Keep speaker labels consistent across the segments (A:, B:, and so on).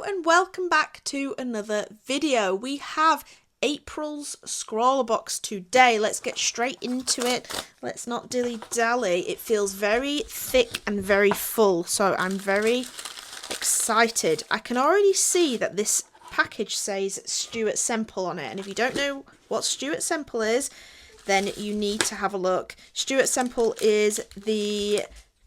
A: Hello and welcome back to another video. We have April's ScrawlrBox today. Let's get straight into it. Let's not dilly-dally. It feels very thick and very full, so I'm very excited. I can already see that this package says Stuart Semple on it, and if you don't know what Stuart Semple is, then you need to have a look. Stuart Semple is the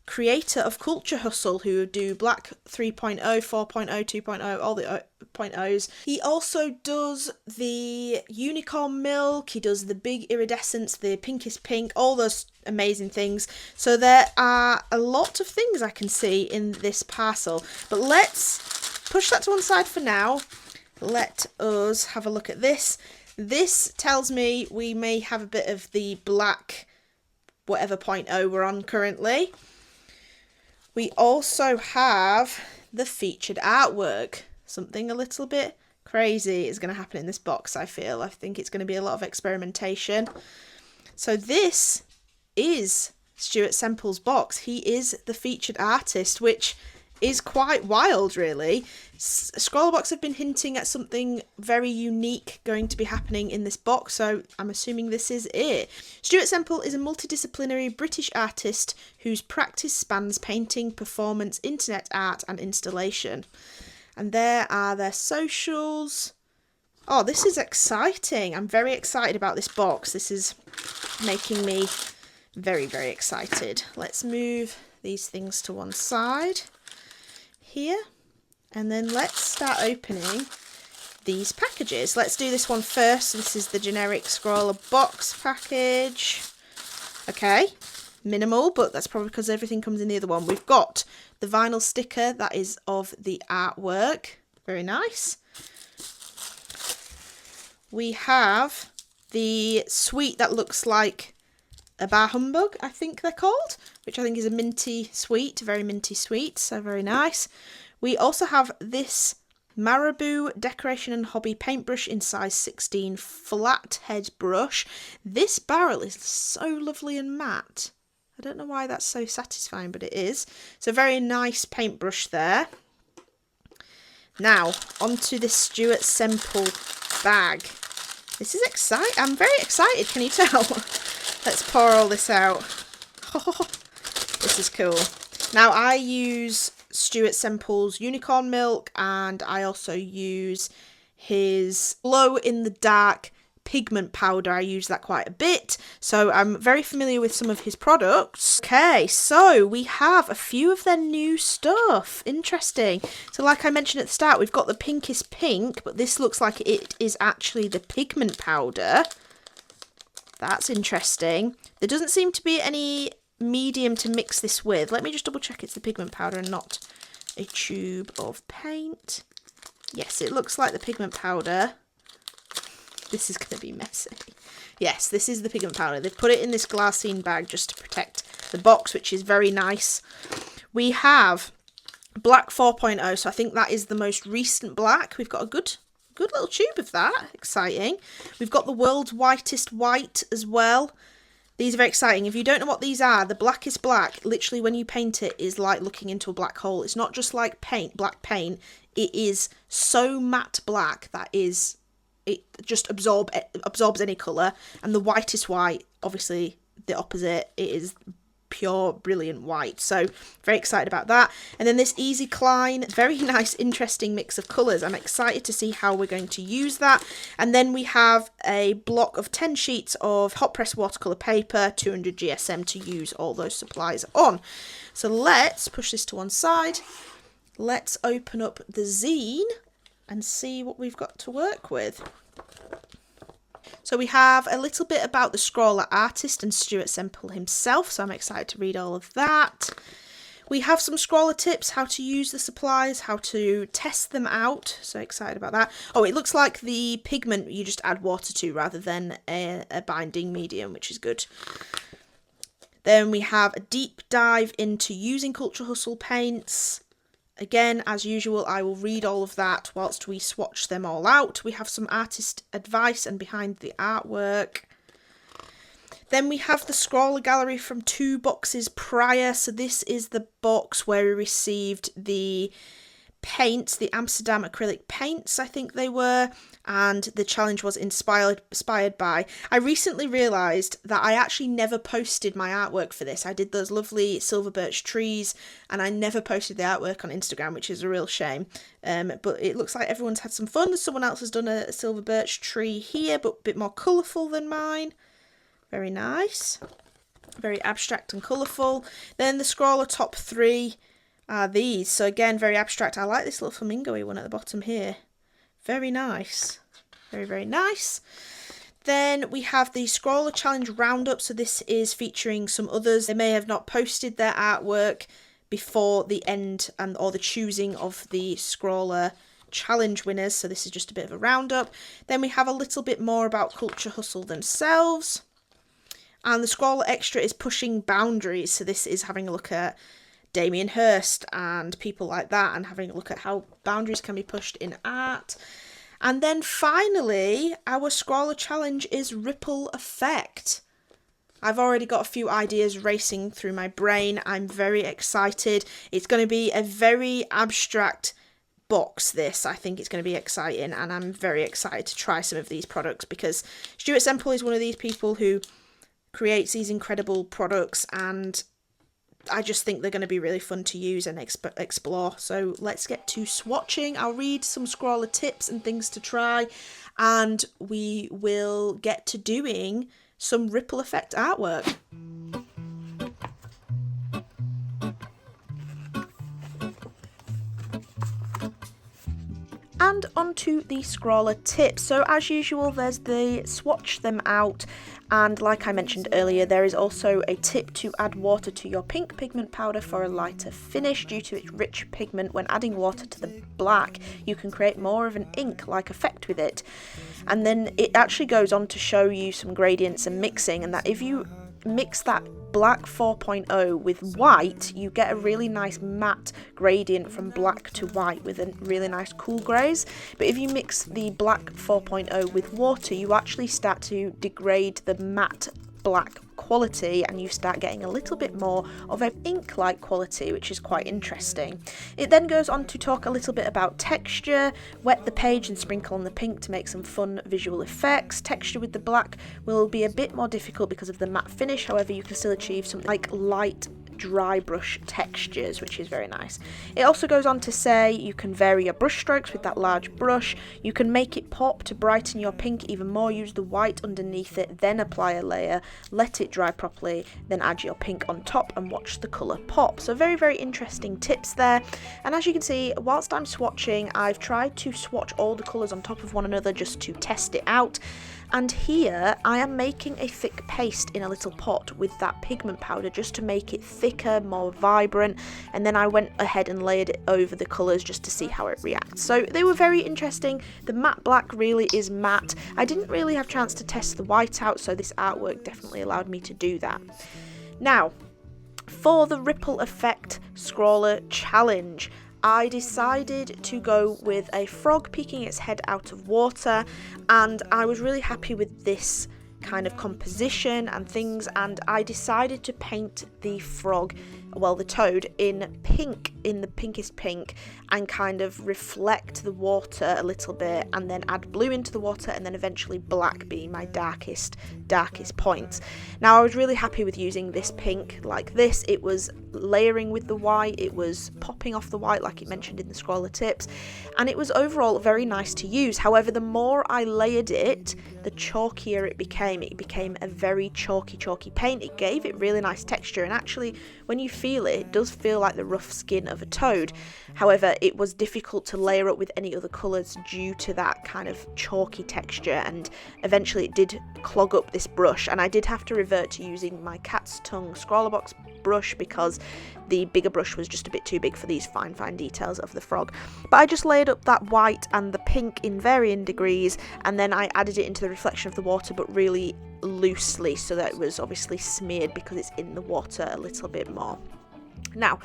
A: creator of Culture Hustle, who do Black 3.0, 4.0, 2.0, all the .0s. He also does the Unicorn Milk, he does the Big Iridescence, the Pinkest Pink, all those amazing things. So there are a lot of things I can see in this parcel, but let's push that to one side for now. Let us have a look at this. This tells me we may have a bit of the black whatever .0 we're on currently. We also have the featured artwork. Something a little bit crazy is going to happen in this box, I feel. I think it's going to be a lot of experimentation. So this is Stuart Semple's box. He is the featured artist, which is quite wild, really. ScrawlrBox have been hinting at something very unique going to be happening in this box, so I'm assuming this is it. Stuart Semple is a multidisciplinary British artist whose practice spans painting, performance, internet art and installation. And there are their socials. Oh, this is exciting. I'm very excited about this box. This is making me very, very excited. Let's move these things to one side here, and then let's start opening these packages. Let's do this one first. This is the generic ScrawlrBox package. Okay, minimal, but that's probably because everything comes in the other one. We've got the vinyl sticker that is of the artwork, very nice. We have the sweet that looks like a bar humbug, I think they're called, which I think is a minty sweet, very minty sweet, so very nice. We also have this Marabou Decoration and Hobby paintbrush in size 16 flat head brush. This barrel is so lovely and matte. I don't know why that's so satisfying, but it is. It's a very nice paintbrush there. Now, onto this Stuart Semple bag. This is exciting. I'm very excited, can you tell? Let's pour all this out. Oh, this is cool. Now, I use Stuart Semple's Unicorn Milk, and I also use his glow in the dark pigment powder. I use that quite a bit, so I'm very familiar with some of his products. Okay, so we have a few of their new stuff. Interesting. So like I mentioned at the start, we've got the Pinkest Pink, but this looks like it is actually the pigment powder. That's interesting. There doesn't seem to be any medium to mix this with. Let me just double check it's the pigment powder and not a tube of paint. Yes, it looks like the pigment powder. This is going to be messy. Yes, this is the pigment powder. They've put it in this glassine bag just to protect the box, which is very nice. We have Black 4.0, so I think that is the most recent black. We've got a good little tube of that. Exciting. We've got the world's whitest white as well. These are very exciting. If you don't know what these are, the blackest black, literally when you paint it, is like looking into a black hole. It's not just like paint, black paint. It is so matte black that it just absorbs any colour. And the whitest white, obviously the opposite, it is pure brilliant white. So very excited about that. And then this Easy Klein, very nice interesting mix of colours. I'm excited to see how we're going to use that. And then we have a block of 10 sheets of hot press watercolour paper, 200 GSM to use all those supplies on. So let's push this to one side. Let's open up the zine and see what we've got to work with. So we have a little bit about the Scrawlr artist and Stuart Semple himself, so I'm excited to read all of that. We have some Scrawlr tips, how to use the supplies, how to test them out, so excited about that. Oh, it looks like the pigment you just add water to rather than a binding medium, which is good. Then we have a deep dive into using Culture Hustle paints. Again, as usual, I will read all of that whilst we swatch them all out. We have some artist advice and behind the artwork. Then we have the Scrawlr gallery from 2 boxes prior. So this is the box where we received the paints, the Amsterdam acrylic paints, I think they were, and the challenge was inspired by. I recently realised that I actually never posted my artwork for this. I did those lovely silver birch trees, and I never posted the artwork on Instagram, which is a real shame. But it looks like everyone's had some fun. Someone else has done a silver birch tree here, but a bit more colourful than mine. Very nice. Very abstract and colourful. Then the Scrawlr top 3 are these. So again, very abstract. I like this little flamingo-y one at the bottom here. Very nice. Very, very nice. Then we have the Scrawlr Challenge Roundup. So this is featuring some others. They may have not posted their artwork before the end or the choosing of the Scrawlr Challenge winners. So this is just a bit of a roundup. Then we have a little bit more about Culture Hustle themselves. And the Scrawlr Extra is pushing boundaries. So this is having a look at Damien Hirst and people like that, and having a look at how boundaries can be pushed in art. And then finally, our Scrawlr challenge is Ripple Effect. I've already got a few ideas racing through my brain. I'm very excited. It's going to be a very abstract box, this. I think it's going to be exciting, and I'm very excited to try some of these products, because Stuart Semple is one of these people who creates these incredible products, and I just think they're going to be really fun to use and explore. So let's get to swatching. I'll read some Scrawlr tips and things to try, and we will get to doing some ripple effect artwork. And onto the Scrawlr tips. So as usual, there's the swatch them out, and like I mentioned earlier, there is also a tip to add water to your pink pigment powder for a lighter finish. Due to its rich pigment, when adding water to the black, you can create more of an ink-like effect with it. And then it actually goes on to show you some gradients and mixing, and that if you mix that black 4.0 with white, you get a really nice matte gradient from black to white with a really nice cool greys. But if you mix the black 4.0 with water, you actually start to degrade the matte black quality, and you start getting a little bit more of an ink-like quality, which is quite interesting. It then goes on to talk a little bit about texture. Wet the page and sprinkle on the pink to make some fun visual effects. Texture with the black will be a bit more difficult because of the matte finish, however you can still achieve something like light dry brush textures, which is very nice. It also goes on to say you can vary your brush strokes with that large brush. You can make it pop to brighten your pink even more. Use the white underneath it, then apply a layer, let it dry properly, then add your pink on top and watch the colour pop. So very, very interesting tips there. And as you can see, whilst I'm swatching, I've tried to swatch all the colours on top of one another just to test it out. And here I am making a thick paste in a little pot with that pigment powder just to make it thicker, more vibrant, and then I went ahead and layered it over the colours just to see how it reacts. So they were very interesting. The matte black really is matte. I didn't really have a chance to test the white out, so this artwork definitely allowed me to do that. Now, for the Ripple Effect Scrawlr Challenge, I decided to go with a frog peeking its head out of water, and I was really happy with this kind of composition and things, and I decided to paint the frog, well, the toad, in pink, in the pinkest pink, and kind of reflect the water a little bit, and then add blue into the water, and then eventually black being my darkest points. Now, I was really happy with using this pink like this. It was layering with the white, it was popping off the white like it mentioned in the Scrawlr tips, and it was overall very nice to use. However, the more I layered it, the chalkier it became. It became a very chalky paint. It gave it really nice texture, and actually when you feel it, it does feel like the rough skin of a toad. However, it was difficult to layer up with any other colours due to that kind of chalky texture, and eventually it did clog up this brush, and I did have to revert to using my cat's tongue ScrawlrBox brush because the bigger brush was just a bit too big for these fine details of the frog. But I just layered up that white and the pink in varying degrees, and then I added it into the reflection of the water, but really loosely, so that it was obviously smeared because it's in the water a little bit more. Now,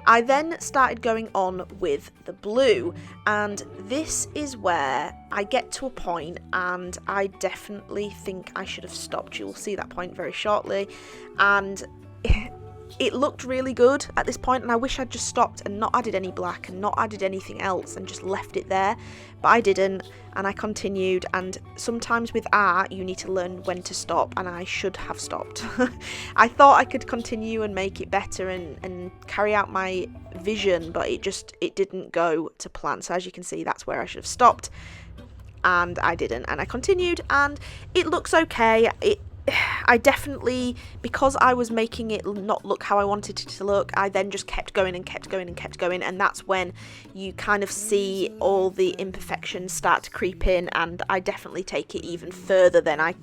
A: I then started going on with the blue, and this is where I get to a point and I definitely think I should have stopped. You will see that point very shortly, and it looked really good at this point, and I wish I'd just stopped and not added any black and not added anything else and just left it there, but I didn't, and I continued. And sometimes with art you need to learn when to stop, and I should have stopped. I thought I could continue and make it better and carry out my vision, but it didn't go to plan. So as you can see, that's where I should have stopped, and I didn't, and I continued, and it looks okay. I definitely, because I was making it not look how I wanted it to look, I then just kept going and kept going and kept going, and that's when you kind of see all the imperfections start to creep in, and I definitely take it even further than I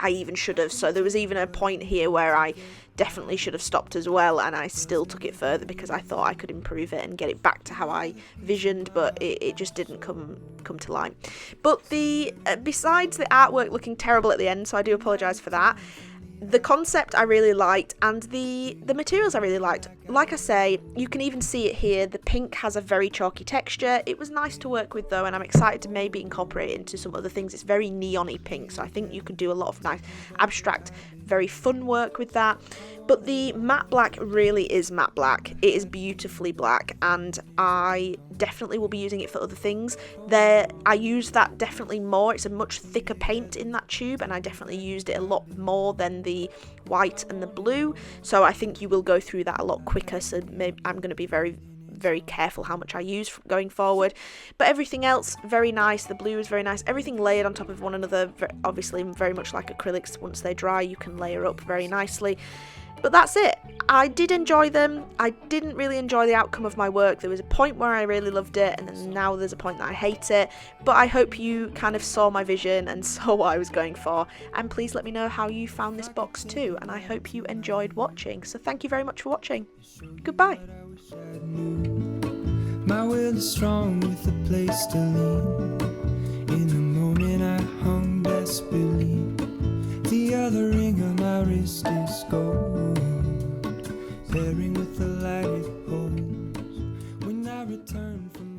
A: even should have. So there was even a point here where I definitely should have stopped as well, and I still took it further because I thought I could improve it and get it back to how I visioned, but it just didn't come to light. But besides the artwork looking terrible at the end, so I do apologise for that, the concept I really liked, and the materials I really liked. Like I say, you can even see it here, the pink has a very chalky texture. It was nice to work with though, and I'm excited to maybe incorporate it into some other things. It's very neon-y pink, so I think you could do a lot of nice abstract, very fun work with that. But the matte black really is matte black. It is beautifully black, and I definitely will be using it for other things. I use that definitely more. It's a much thicker paint in that tube, and I definitely used it a lot more than the white and the blue, so I think you will go through that a lot quicker. So maybe I'm going to be very, very careful how much I use going forward. But everything else, very nice. The blue is very nice. Everything layered on top of one another, obviously very much like acrylics. Once they dry, you can layer up very nicely. But that's it. I did enjoy them. I didn't really enjoy the outcome of my work. There was a point where I really loved it, and then now there's a point that I hate it. But I hope you kind of saw my vision and saw what I was going for. And please let me know how you found this box too. And I hope you enjoyed watching. So thank you very much for watching. Goodbye. My will is strong with a place to lean. In the moment I hung desperately. The other ring on my wrist is gold, pairing with the light it holds when I return from